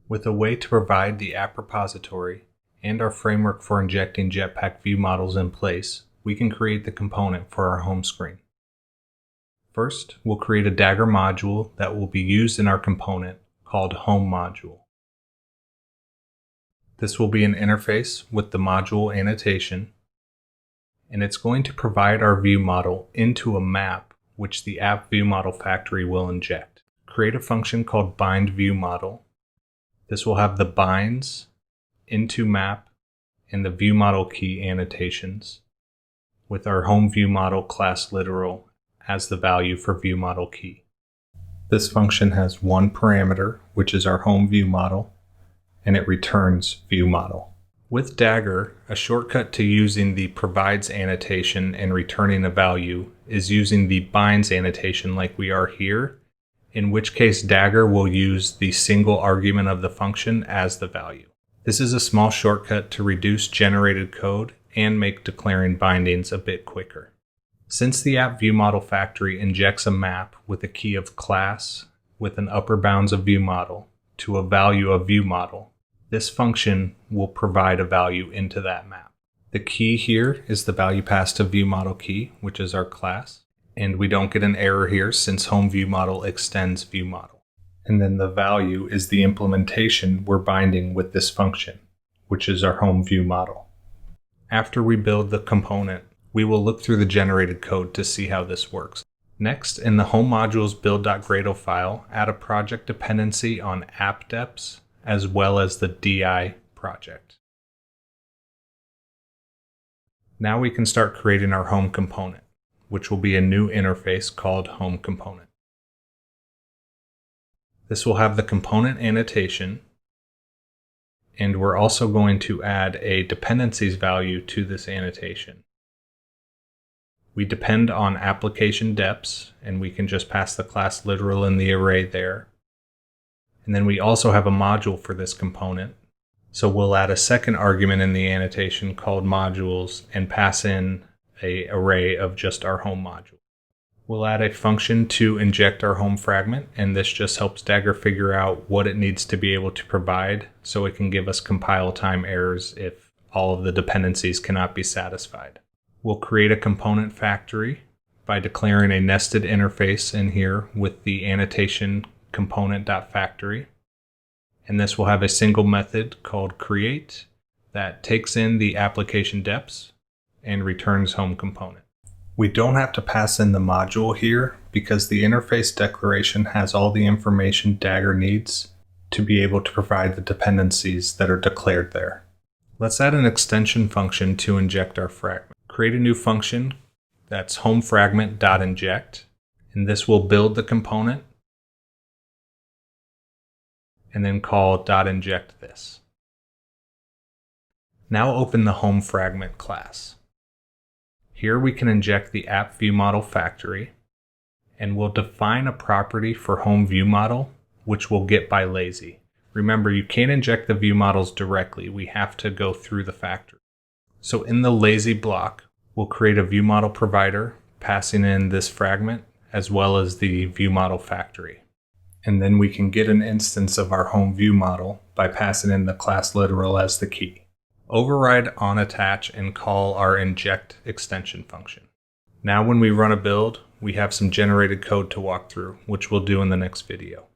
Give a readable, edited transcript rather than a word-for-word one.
With a way to provide the app repository and our framework for injecting Jetpack view models in place, we can create the component for our home screen. First, we'll create a Dagger module that will be used in our component called Home Module. This will be an interface with the module annotation, and it's going to provide our view model into a map which the app view model factory will inject. Create a function called bind view model. This will have the binds, into map, and the view model key annotations, with our home view model class literal as the value for view model key. This function has one parameter, which is our home view model, and it returns view model. With Dagger, a shortcut to using the provides annotation and returning a value is using the binds annotation like we are here, in which case Dagger will use the single argument of the function as the value. This is a small shortcut to reduce generated code and make declaring bindings a bit quicker. Since the app view model factory injects a map with a key of class with an upper bounds of view model to a value of view model, this function will provide a value into that map. The key here is the value passed to view model key, which is our class, and we don't get an error here since home view model extends view model. And then the value is the implementation we're binding with this function, which is our home view model. After we build the component, we will look through the generated code to see how this works. Next, in the home modules build.gradle file, add a project dependency on app deps as well as the DI project. Now we can start creating our home component, which will be a new interface called HomeComponent. This will have the component annotation, and we're also going to add a dependencies value to this annotation. We depend on application deps, and we can just pass the class literal in the array there. And then we also have a module for this component. So we'll add a second argument in the annotation called modules and pass in an array of just our home module. We'll add a function to inject our HomeFragment, and this just helps Dagger figure out what it needs to be able to provide so it can give us compile time errors if all of the dependencies cannot be satisfied. We'll create a component factory by declaring a nested interface in here with the annotation component.factory. And this will have a single method called create that takes in the application deps and returns HomeComponent. We don't have to pass in the module here because the interface declaration has all the information Dagger needs to be able to provide the dependencies that are declared there. Let's add an extension function to inject our fragment. Create a new function that's HomeFragment.inject, and this will build the component and then call .inject this. Now open the HomeFragment class. Here we can inject the app view model factory, and we'll define a property for home view model, which we'll get by lazy. Remember, you can't inject the view models directly. We have to go through the factory. So in the lazy block, we'll create a view model provider, passing in this fragment as well as the view model factory. And then we can get an instance of our home view model by passing in the class literal as the key. Override onAttach and call our inject extension function. Now when we run a build, we have some generated code to walk through, which we'll do in the next video.